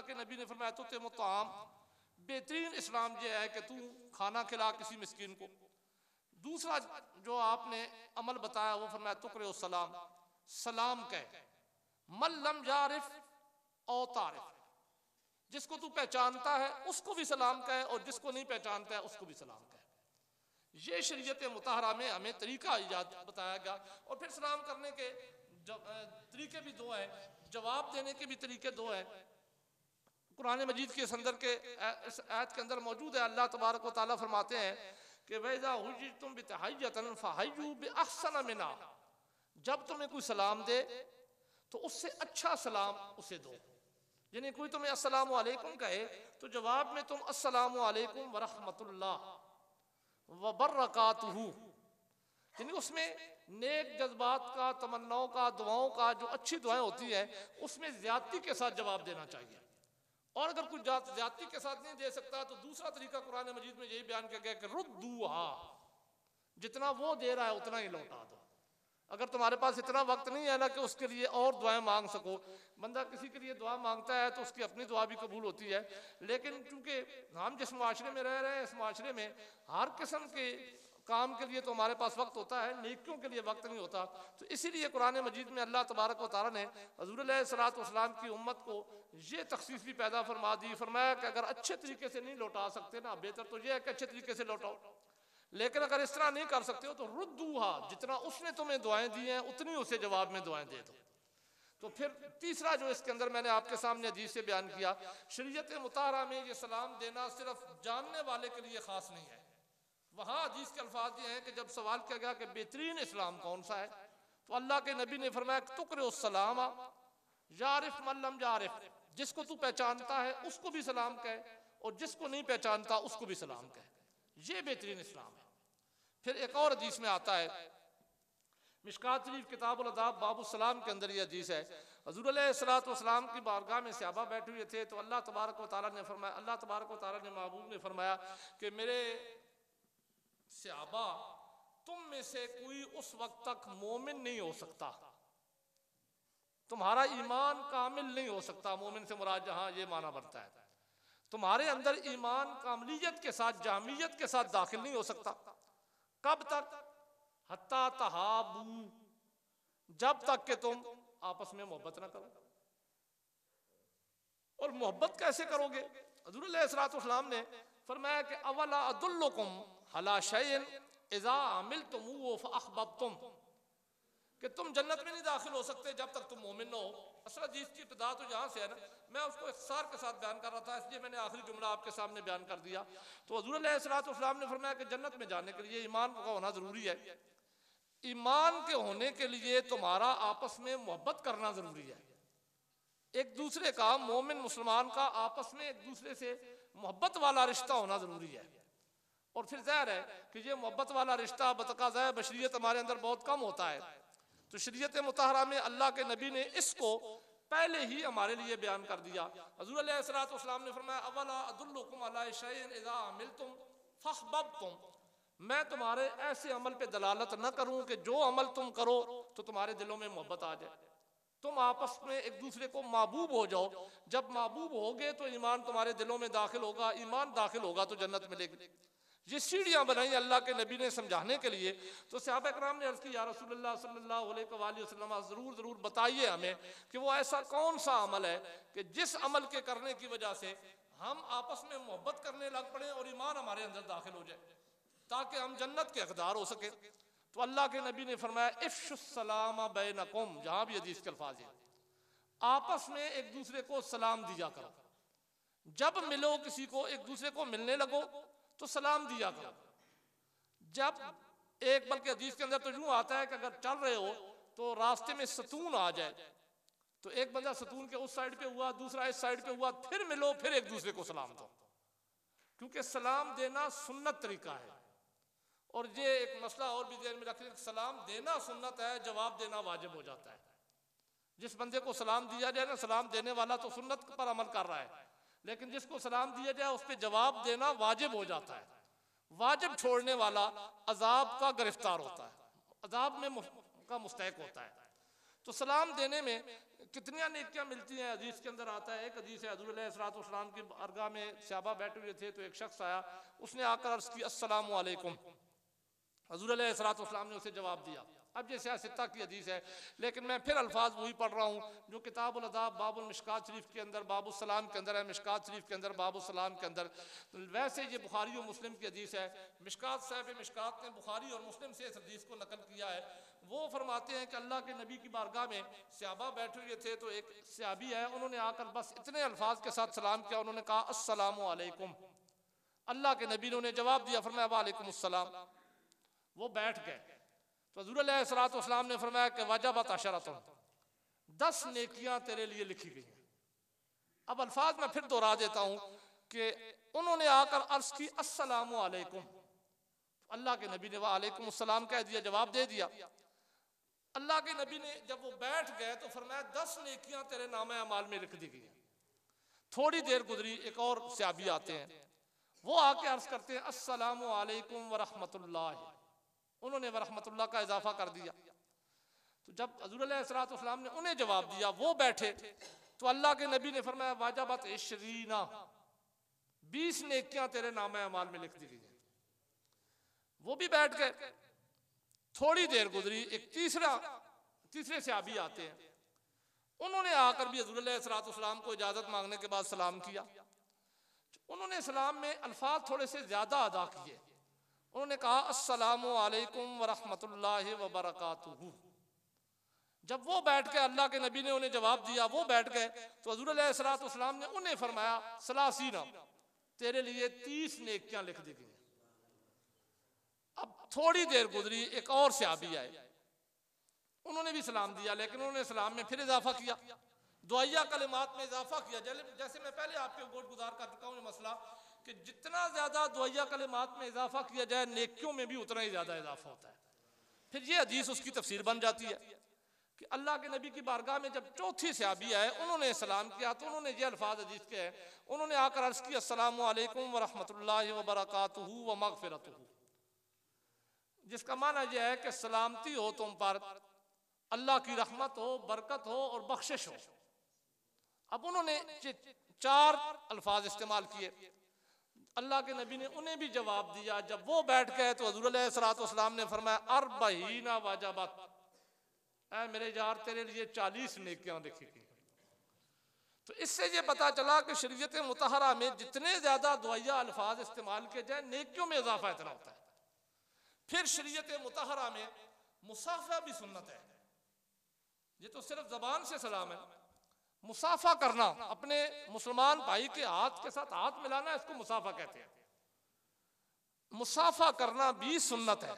के नबी ने फरमाया तो ते मुताम, बेहतरीन इस्लाम ये है कि तू खाना खिला किसी मिस्कीन को। दूसरा जो आपने अमल बताया वो फरमाया तुकरे सलाम, सलाम कह, मल्लम यारिफ औ तारिफ, जिसको तू पहचानता है उसको भी सलाम कह और जिसको नहीं पहचानता है उसको भी सलाम कह। ये शरीयत मुताहरा में हमें तरीका इजाद बताया गया। और फिर सलाम करने के तरीके भी दो हैं, जवाब देने के भी तरीके दो हैं। कुरान मजीद के अंदर के इस आयत के अंदर मौजूद है, अल्लाह तबारक व तआला फरमाते हैं कि वैज़ा हुय्यितुम बितहय्यतिन फहय्यू बिअहसन मिन्हा, जब तुम्हें कोई सलाम दे तो उससे अच्छा सलाम उसे दो। यानी कोई तुम्हें अस्सलामु अलैकुम कहे तो जवाब में तुम अस्सलामु अलैकुम व रहमतुल्लाह व बरकातुहू, यानी उसमें नेक जज्बात का, तमन्नाओं का, दुआओं का, जो अच्छी दुआएं होती हैं उसमें ज्यादती के साथ जवाब देना चाहिए। और अगर कुछ ज्यादती के साथ नहीं दे सकता तो दूसरा तरीका कुरान मजीद में यही बयान किया गया कि रुद्दूहा, जितना वो दे रहा है उतना ही लौटा दो। अगर तुम्हारे पास इतना वक्त नहीं है ना कि उसके लिए और दुआएं मांग सको, बंदा किसी के लिए दुआ मांगता है तो उसकी अपनी दुआ भी कबूल होती है, लेकिन चूंकि हम जिस माशरे में रह रहे हैं इस माशरे में हर किस्म के काम के लिए तो हमारे पास वक्त होता है, नेकियों के लिए वक्त नहीं होता। तो इसीलिए कुरान मजीद में अल्लाह तबारक व तआला ने हुज़ूर अलैहिस्सलातु वस्सलाम की उम्मत को ये तखसीस भी पैदा फरमा दी। फरमाया कि अगर अच्छे तरीके से नहीं लौटा सकते ना, बेहतर तो यह है कि अच्छे तरीके से लौटाओ, लेकिन अगर इस तरह नहीं कर सकते हो तो रुद्दूहा, जितना उसने तुम्हें दुआएं दी हैं उतनी उसे जवाब में दुआएं दे दो। तो फिर तीसरा जो इसके अंदर मैंने आपके सामने हदीस से बयान किया, शरीयत मुताहरा में ये सलाम देना सिर्फ जानने वाले के लिए खास नहीं है। वहाँ हदीस के अल्फाज ये हैं कि जब सवाल किया गया कि बेहतरीन इस्लाम कौन सा है तो अल्लाह के नबी ने फरमाया तुकरे सलाम यारिफ मल्लम यारिफ, जिसको तू पहचानता है उसको भी सलाम कहे और जिसको नहीं पहचानता उसको भी सलाम कहे। ये बेहतरीन इस्लाम है। फिर एक और हदीस में आता है, मिशकात शरीफ किताबुल अदाब बाबुस सलाम के अंदर ये हदीस है, हुज़ूर अलैहिस्सलातु वस्सलाम की बारगाह में सहाबा बैठे हुए थे तो अल्लाह तबारक व तआला ने फरमाया, अल्लाह तबारक व तआला ने महबूब ने फरमाया कि मेरे सहाबा तुम में से कोई उस वक्त तक मोमिन नहीं हो सकता, तुम्हारा ईमान कामिल नहीं हो सकता। मोमिन से मुराद जहां ये माना बनता है तुम्हारे अंदर ईमान कामलियत के साथ, जामियत के साथ दाखिल नहीं हो सकता। कब तक? हत्ता तहाबू, जब तक कि तुम आपस में मोहब्बत ना करो। और मोहब्बत कैसे करोगे? हुज़ूर अलैहिस्सलातु वस्सलाम ने फरमाया कि अवला अदुल्लुकुम अला शैइन इज़ा अमिलतुमू फअहबब्तुम, कि तुम जन्नत में नहीं दाखिल हो सकते जब तक तुम मोमिन न हो। असल हदीस की इब्तिदा तो यहाँ से है ना, मैं उसको इख्तिसार के साथ बयान कर रहा था इसलिए मैंने आखिरी जुमला आपके सामने बयान कर दिया। तो हुज़ूर अलैहिस्सलातु वस्सलाम ने फरमाया कि जन्नत में जाने के लिए ईमान का होना ज़रूरी है। ईमान के होने के लिए तुम्हारा आपस में मोहब्बत करना ज़रूरी है। एक दूसरे का, मोमिन मुसलमान का आपस में एक दूसरे से मोहब्बत वाला रिश्ता होना ज़रूरी है। और फिर ज़ाहिर है कि ये मोहब्बत वाला रिश्ता बतकाज़ाए बशरियत हमारे अंदर बहुत कम होता है। तो शरीयत मुताहरा में अल्लाह के नबी ने इसको पहले ही हमारे लिए बयान कर दिया। हुज़ूर अलैहिस्सलातु वस्सलाम ने फरमाया अवला अदुल्लुकुम अला शैइन इज़ा अमिलतुम फअहबब्तुम, मैं तुम्हारे ऐसे अमल पे दलालत न करूं कि जो अमल तुम करो तो तुम्हारे दिलों में मोहब्बत आ जाए, तुम आपस में एक दूसरे को महबूब हो जाओ। जब महबूब होगे तो ईमान तुम्हारे दिलों में दाखिल होगा, ईमान दाखिल होगा तो जन्नत मिलेगी। ये सीढ़ियां बनाई अल्लाह के नबी ने समझाने के लिए। तो सहाबा कराम ने अर्ज़ की या रसूलुल्लाह सल्लल्लाहु अलैहि वसल्लम ज़रूर बताइए हमें कि वो ऐसा कौन सा अमल है कि जिस अमल के करने की वजह से हम आपस में मोहब्बत करने लग पड़े और ईमान हमारे अंदर दाखिल हो जाए ताकि हम जन्नत के हकदार हो सके। तो अल्लाह के नबी ने फरमाया इफ़्शुस्सलाम बैनकुम, जहां भी हदीस के अल्फाज है, आपस में एक दूसरे को सलाम दिया करो। जब मिलो किसी को, एक दूसरे को मिलने लगो तो सलाम दिया करो। जब एक, बल्कि हदीस के अंदर तो यूं आता है कि अगर चल रहे हो तो रास्ते में सतून आ जाए तो एक बंदा सतून के उस साइड पे हुआ, दूसरा इस साइड पे हुआ, फिर मिलो, फिर एक दूसरे को सलाम दो, क्योंकि सलाम देना सुन्नत तरीका है। और ये एक मसला और भी ध्यान में रखें, सलाम देना सुन्नत है, जवाब देना वाजिब हो जाता है। जिस बंदे को सलाम दिया जाए ना, सलाम देने वाला तो सुन्नत पर अमल कर रहा है, लेकिन जिसको सलाम दिया जाए उस पर जवाब देना वाजिब हो जाता है। वाजिब छोड़ने वाला अजाब का गिरफ्तार होता है, अजाब में का मुस्तहिक होता है। तो सलाम देने में कितनी नेकियां मिलती हैं। हदीस के अंदर आता है, एक हदीस है, हज़रत अलैहिस्सलाम की अरगाह में सहाबा बैठे हुए थे, तो एक शख्स आया, उसने आकर अर्ज़ की अस्सलामु अलैकुम। हज़रत अलैहिस्सलाम ने उसे जवाब दिया। अब ये सित्ता की हदीस है, लेकिन मैं फिर अल्फाज वही पढ़ रहा हूँ जो किताबुल अदाब बाबुल मिशकात शरीफ के अंदर बाबुल सलाम के अंदर है, मिशकात शरीफ के अंदर बाबुल सलाम के अंदर। वैसे ये बुखारी और मुस्लिम की हदीस है। मिशकात साहब मिशकात ने बुखारी और मुस्लिम से इस हदीस को नकल किया है। वो फरमाते हैं कि अल्लाह के नबी की बारगाह में सहाबा बैठे हुए थे, तो एक सहाबी है, उन्होंने आकर बस इतने अल्फाज के साथ सलाम किया, उन्होंने कहा अस्सलामु अलैकुम। अल्लाह के नबी ने उन्हें जवाब दिया, फरमाया वालेकुम अस्सलाम। वो बैठ गए, तो हज़रत अलैहिस्सलाम ने फरमाया कि वाजबत अशरतुन, 10 नेकियां तेरे लिए लिखी गई हैं। अब अल्फाज मैं फिर दोहरा देता हूं कि उन्होंने आकर अर्ज की अस्सलामु अलैकुम, अल्लाह के नबी ने वालेकुम अस्सलाम कह दिया, जवाब दे दिया। अल्लाह के नबी ने जब वो बैठ गए तो फरमाया 10 नेकियां तेरे नामे अमाल में लिख दी गई हैं। थोड़ी देर गुजरी, एक और सहाबी आते हैं, वो आके अर्ज करते हैं अस्सलामु अलैकुम व रहमतुल्लाह। उन्होंने वरहमतुल्लाह का इजाफा कर दिया। तो जब हज़रत अलैहिस्सलाम ने उन्हें जवाब दिया, वो बैठे, तो अल्लाह के नबी ने फरमाया वाजबत इश्रीना, 20 नेकियां तेरे नामे अमाल में लिख दी गई हैं। वो भी बैठ गए। थोड़ी देर गुजरी, एक तीसरे सहाबी आते हैं, उन्होंने आकर भी हज़रत अलैहिस्सलाम को इजाजत मांगने के बाद सलाम किया। उन्होंने सलाम में अल्फाज थोड़े से ज्यादा अदा किए। उन्होंने कहा अस्सलामु अलैकुम व रहमतुल्लाहि व बरकातुहू। जब वो बैठ गए, अल्लाह के नबी ने उन्हें जवाब दिया, वो बैठ गए, तो हज़रत अलैहिस्सलाम ने उन्हें फरमाया सलासीना, तेरे लिए 30 नेकियां लिख दी गई। अब थोड़ी देर गुजरी, एक और सहाबी आए, उन्होंने भी सलाम दिया, लेकिन उन्होंने सलाम में फिर इजाफा किया, दुआया कलिमात में इजाफा किया। जैसे मैं पहले आपके गोट गुजार कर चुका हूँ ये मसला कि जितना ज्यादा दुआया कलिमात में इजाफा किया जाए, नेकियों में भी उतना ही ज्यादा इजाफा होता है। फिर ये हदीस उसकी तफसीर बन जाती है कि अल्लाह के नबी की बारगाह में जब चौथी सहाबी आए, उन्होंने सलाम किया, तो उन्होंने ये अल्फाज हदीस के हैं, उन्होंने आकर अर्ज किया अस्सलामु अलैकुम व रहमतुल्लाहि व बरकातुहू व मगफिरतुहू, जिसका माना यह है कि सलामती हो तुम पर, अल्लाह की रहमत हो, बरकत हो और बख्शिश हो। अब उन्होंने 4 अल्फाज इस्तेमाल किए। अल्लाह के नबी ने उन्हें भी जवाब दिया। जब वो बैठ गए तो हज़रत अलैहिस्सलाम ने फरमाया अर्बईना वाजबत, ऐ मेरे यार तेरे लिए 40 नेकियां लिखी गई। तो इससे ये पता चला कि शरीयत मुतहरा में जितने ज्यादा दुआया अल्फाज इस्तेमाल किए जाए, नेकियों में इजाफा इतना होता है। फिर शरीयत मुतहरा में मुसाफा भी सुन्नत है। ये तो सिर्फ जबान से सलाम है, मुसाफा करना, अपने मुसलमान भाई के हाथ के साथ हाथ मिलाना, इसको मुसाफा कहते हैं। मुसाफा करना भी सुन्नत है।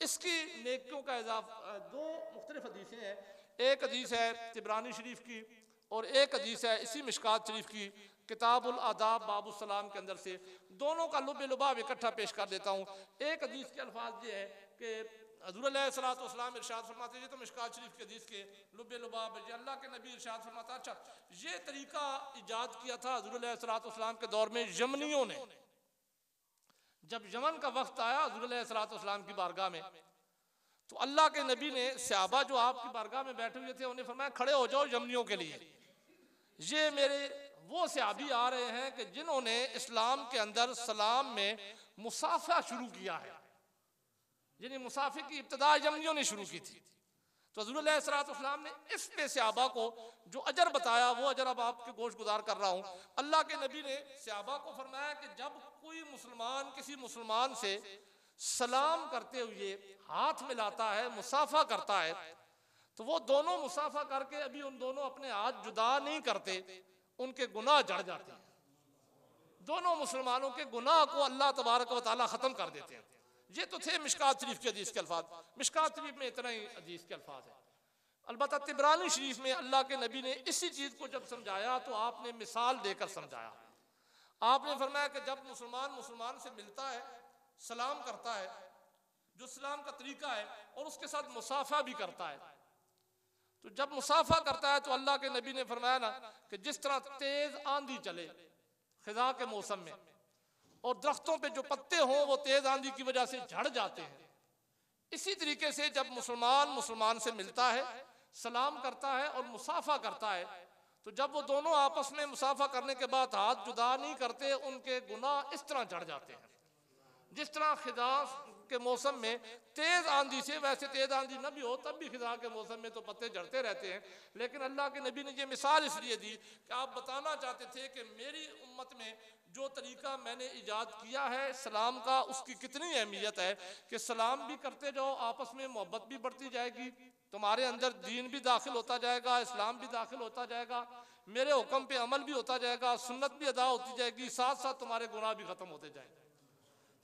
इसकी नेकियों का इजाफा 2 मुख्तलिफ हदीसें हैं। एक हदीस है तिबरानी शरीफ की और एक हदीस है इसी मिशकात शरीफ की किताबुल आदाब बाबुल सलाम के अंदर से। दोनों का लुब लुबाब इकट्ठा पेश कर देता हूँ। एक हदीस के अल्फाज ये है कि हज़रत अलैहिस्सलाम इरशाद फरमाते हैं, ये तो मिशकात शरीफ की हदीस के लुब लुबाब है, अल्लाह के नबी इरशाद फरमाता, अच्छा ये तरीका इजाद किया था हज़रत अलैहिस्सलाम के दौर में यमनियों ने। जब यमन का वक्त आया हज़रत अलैहिस्सलाम की बारगाह में, तो अल्लाह के नबी ने सहाबा जो आपकी बारगाह में बैठे हुए थे उन्हें फरमाया खड़े हो जाओ यमनियों के लिए। ये मेरे वो सहाबी आ रहे हैं कि जिन्होंने इस्लाम के अंदर सलाम में मुसाफा शुरू किया है, यानी मुसाफिर की इब्तिदा यमनियों ने शुरू की थी। तो हज़रत अलैहिस्सलाम ने इस पे सहाबा को जो अजर बताया, वो अजर अब आपके गोश गुजार कर रहा हूँ। अल्लाह के नबी ने सहाबा को फरमाया कि जब कोई मुसलमान किसी मुसलमान से सलाम करते हुए हाथ मिलाता है, मुसाफा करता है, तो वो दोनों मुसाफा करके अभी उन दोनों अपने हाथ जुदा नहीं करते, उनके गुनाह जड़ जाते हैं। दोनों मुसलमानों के गुनाह को अल्लाह तबारक व तआला खत्म कर देते हैं। ये तो थे मिशकात शरीफ के हदीस के अल्फाज। मिशकात शरीफ में इतना ही हदीस के अल्फाज है। अलबत्ता तिबरानी शरीफ में अल्लाह के नबी ने इसी चीज को जब समझाया तो आपने मिसाल देकर समझाया। आपने फरमाया कि जब मुसलमान मुसलमान से मिलता है, सलाम करता है, जो सलाम का तरीका है, और उसके साथ मुसाफा भी करता है, तो जब मुसाफा करता है तो अल्लाह के नबी ने फरमाया ना कि जिस तरह तेज आंधी चले खिजा के मौसम में और दरख्तों पे जो पत्ते हों वो तेज आंधी की वजह से झड़ जाते हैं, इसी तरीके से जब मुसलमान मुसलमान से मिलता है सलाम करता है और मुसाफा करता है, तो जब वो दोनों आपस में मुसाफा करने के बाद हाथ जुदा नहीं करते, उनके गुनाह इस तरह चढ़ जाते हैं जिस तरह खिजा के मौसम में तेज आंधी से, वैसे तेज आंधी न भी हो तब भी खिजा के मौसम में तो पत्ते झड़ते रहते हैं, लेकिन अल्लाह के नबी ने ये मिसाल इसलिए दी कि आप बताना चाहते थे कि मेरी उम्मत में जो तरीका मैंने इजाद किया है सलाम का, उसकी कितनी अहमियत है कि सलाम भी करते जाओ, आपस में मोहब्बत भी बढ़ती जाएगी, तुम्हारे अंदर दीन भी दाखिल होता जाएगा, इस्लाम भी दाखिल होता जाएगा, मेरे हुक्म पे अमल भी होता जाएगा, सुन्नत भी अदा होती जाएगी, साथ साथ तुम्हारे गुनाह भी खत्म होते जाएंगे।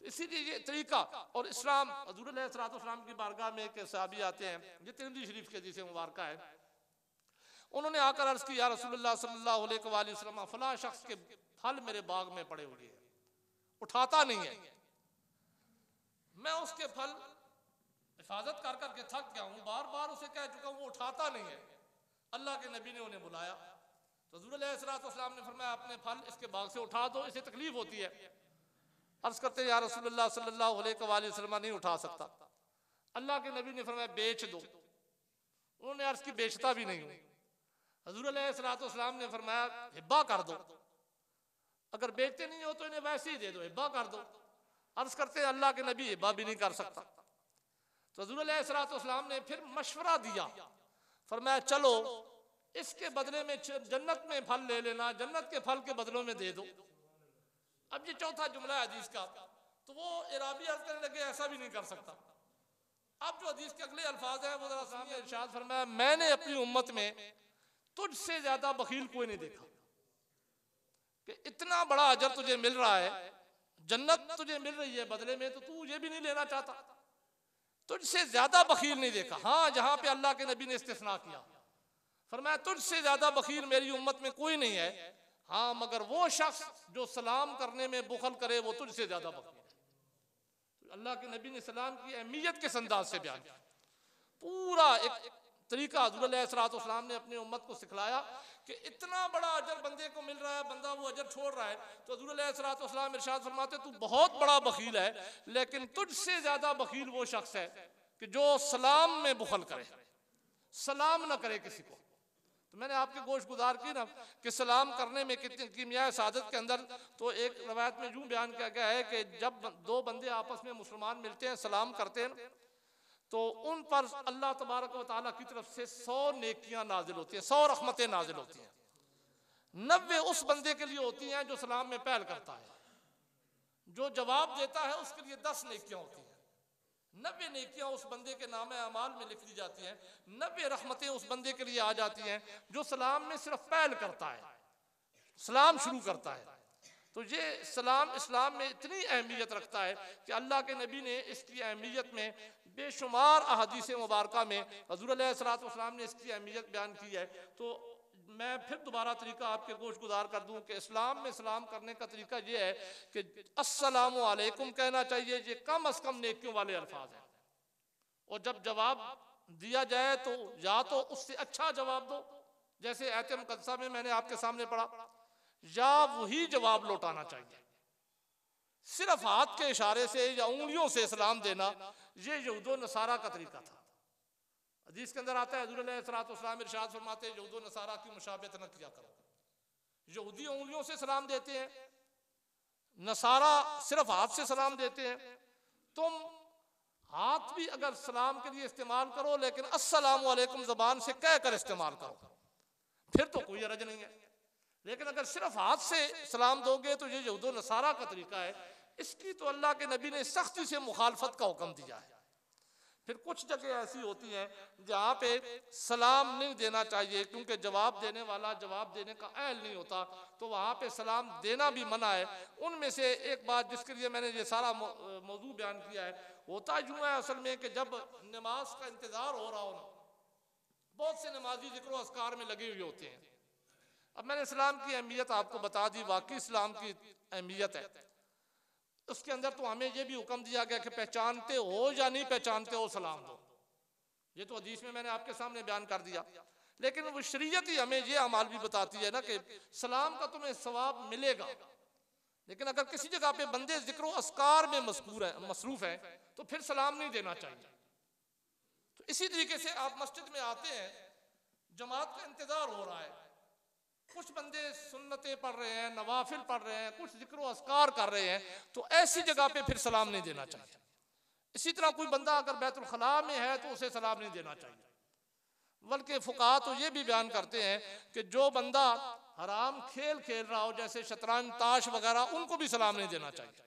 इसीलिए ये तरीका, और इस्लाम हुज़ूर अलैहिस्सलाम की बारगाह में एक सहाबी आते हैं, ये तिरमिज़ी शरीफ के हदीस मुबारक है, उन्होंने आकर अर्ज़ की, या रसूलुल्लाह सल्लल्लाहु अलैहि वसल्लम, फलां शख्स के फल मेरे बाग में पड़े हुए हैं, उठाता नहीं है, मैं उसके फल हिफाजत कर करके थक गया हूँ, बार बार उसे कह चुका हूँ, वो उठाता नहीं है। अल्लाह के नबी ने उन्हें बुलाया, तो हुज़ूर अलैहिस्सलाम ने फरमाया, अपने फल इसके बाग से उठा दो, इसे तकलीफ होती है। अर्ज करते या रसूलुल्लाह सल्लल्लाहु अलैहि वसल्लम नहीं उठा सकता। अल्लाह के नबी ने फरमाया बेच दो, उन्होंने अर्ज की बेचता भी नहीं हूँ। हुज़ूर अलैहिस्सलाम ने फरमाया हिब्बा कर दो, अगर बेचते नहीं हो तो इन्हें वैसे ही दे दो, हिब्बा कर दो। अर्ज करते हैं अल्लाह के नबी हिब्बा भी नहीं कर सकता। तो हुज़ूर अलैहिस्सलाम ने फिर मशवरा दिया, फरमाया चलो इसके बदले में जन्नत में फल ले लेना, जन्नत के फल के बदलों में दे दो। अब ये चौथा जुमला है हदीस का, तो वो इराबी अर्ज करने लगे ऐसा भी नहीं कर सकता। अब जो हदीस के अगले अल्फाज हैं वो जरा सुनिए, इरशाद फरमाया मैंने अपनी उम्मत में तुझसे ज्यादा बखील कोई नहीं देखा कि इतना बड़ा अजर तुझे मिल रहा है, जन्नत तुझे मिल रही है बदले में, तो तू ये भी नहीं लेना चाहता, तुझसे ज्यादा बखील नहीं देखा। हाँ, जहां पे अल्लाह के नबी ने इस्तिस्ना किया, फरमाया तुझसे ज्यादा बखील मेरी उम्मत में कोई नहीं है, हाँ मगर वो शख्स जो सलाम करने में बुखल करे वो तुझसे ज्यादा बखील है। तो अल्लाह के नबी ने सलाम की अहमियत किस अंदाज से बयान किया, पूरा एक तरीका हुज़ूर अलैहिस्सलाम ने अपनी उम्मत को सिखलाया कि इतना बड़ा अजर बंदे को मिल रहा है, बंदा वो अजर छोड़ रहा है, तो हुज़ूर अलैहिस्सलाम इरशाद फरमाते तू बहुत बड़ा बखील है, लेकिन तुझसे ज्यादा बखील वो शख्स है कि जो सलाम में बुखल करे, सलाम न करे किसी को। तो मैंने आपके गोश गुजार की ना कि सलाम करने में कितनी कीमिया सादत के अंदर, तो एक रवायत में यूं बयान किया गया है कि जब दो बंदे आपस में मुसलमान मिलते हैं, सलाम करते हैं, तो उन पर अल्लाह तबारक व तआला की तरफ से 100 नेकियां नाजिल होती हैं, 100 रहमतें नाजिल होती हैं। 90 उस बंदे के लिए होती हैं जो सलाम में पहल करता है, जो जवाब देता है उसके लिए 10 नेकियां होती हैं, 90 नेकियां उस बंदे के नाम अमाल में लिख दी जाती हैं, 90 रहमतें उस बंदे के लिए आ जाती हैं जो सलाम में सिर्फ पहल करता है, सलाम शुरू करता है। तो ये सलाम इस्लाम में इतनी अहमियत रखता है कि अल्लाह के नबी ने इसकी अहमियत में बेशुमार अहादीस मुबारका में हुज़ूर अलैहिस्सलाम ने इसकी अहमियत बयान की है। तो मैं फिर दोबारा तरीका आपके गोश गुजार कर दूं कि इस्लाम में सलाम करने का तरीका ये है कि अस्सलामु अलैकुम कहना चाहिए, ये कम अज कम नेकियों वाले अल्फाज हैं, और जब जवाब दिया जाए तो या तो उससे अच्छा जवाब दो, जैसे आयत मुक़द्दसा में मैंने आपके सामने पढ़ा, या वही जवाब लौटाना चाहिए। सिर्फ हाथ के इशारे से या उंगलियों से सलाम देना ये यहूद नसारा का तरीका था। हदीस के अंदर आता है हुज़ूर अलैहिस्सलाम इरशाद फरमाते हैं यहूद नसारा की मुशाबहत न किया करो। यहूदी उंगलियों से सलाम देते हैं, नसारा सिर्फ हाथ से सलाम देते हैं। तुम हाथ भी अगर सलाम के लिए इस्तेमाल करो, लेकिन अस्सलामु अलैकुम ज़बान से कह कर इस्तेमाल करो, फिर तो कोई हरज नहीं है। लेकिन अगर सिर्फ हाथ से सलाम दोगे तो ये यहूद नसारा का तरीका है, इसकी तो अल्लाह के नबी ने सख्ती से मुखालफत का हुक्म दिया है। फिर कुछ जगह ऐसी होती हैं जहाँ पे सलाम नहीं देना चाहिए, क्योंकि जवाब देने वाला जवाब देने का अहल नहीं होता, तो वहाँ पे सलाम देना भी मना है। उनमें से एक बात जिसके लिए मैंने ये सारा मौजू बयान किया है, होता यूँ है असल में कि जब नमाज का इंतज़ार हो रहा हो ना, बहुत से नमाजी जिक्र अस्कार में लगे हुए होते हैं। अब मैंने इस्लाम की अहमियत आपको बता दी, वाकई इस्लाम की अहमियत है। उसके अंदर तो हमें यह भी हुक्म दिया गया कि पहचानते हो या नहीं पहचानते हो सलाम दो, ये तो हदीस में मैंने आपके सामने बयान कर दिया। लेकिन वो शरीयत ही हमें ये अमाल भी बताती है ना कि सलाम का तुम्हें सवाब मिलेगा, लेकिन अगर किसी जगह पे बंदे जिक्र अस्कार में मसरूफ है तो फिर सलाम नहीं देना चाहिए। तो इसी तरीके से आप मस्जिद में आते हैं जमात का इंतजार हो रहा है, कुछ बंदे सुन्नतें पढ़ रहे हैं, नवाफिल पढ़ रहे हैं, कुछ जिक्र अस्कार कर रहे हैं, तो ऐसी जगह पे फिर सलाम नहीं देना चाहिए। इसी तरह कोई बंदा अगर बैतुल खला में है तो उसे सलाम नहीं देना चाहिए। बल्कि फुकाहा तो ये भी बयान करते हैं कि जो बंदा हराम खेल खेल रहा हो, जैसे शतरंज, ताश वगैरह, उनको भी सलाम नहीं देना चाहिए।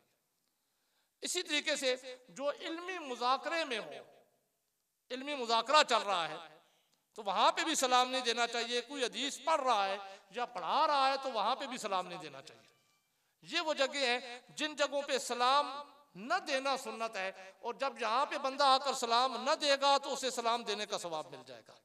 इसी तरीके से जो इल्मी मुज़ाकरे में हो, इल्मी मुज़ाकरा चल रहा है, तो वहां पे भी सलाम नहीं देना चाहिए। कोई हदीस पढ़ रहा है या पढ़ा रहा है तो वहां पे भी सलाम नहीं देना चाहिए। ये वो जगह है जिन जगहों पे सलाम न देना सुन्नत है, और जब यहाँ पे बंदा आकर सलाम न देगा तो उसे सलाम देने का सवाब मिल जाएगा।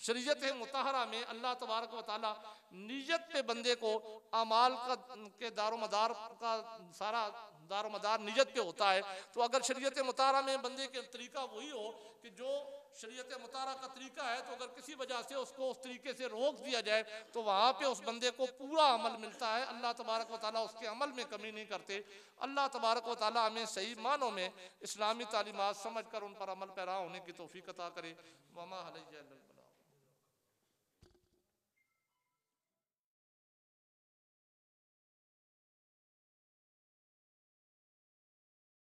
शरीयत मुतहरा में अल्लाह तबारक व तआला नियत पे बंदे को अमाल का के दारोमदार का सारा दारोमदार नियत पे होता है। तो अगर शरीयत मुतहरा में बंदे के तरीका वही हो कि जो शरीयत मुतहरा का तरीका है, तो अगर किसी वजह से उसको उस तरीके से रोक दिया जाए तो वहाँ पे उस बंदे को पूरा अमल मिलता है। अल्लाह तबारक व तआला उसके अमल में कमी नहीं करते। अल्लाह तबारक व तआला हमें सही मानों में इस्लामी तालीमात समझ कर उन पर अमल पैरा होने की तौफीक अता करे। वमा अलैहि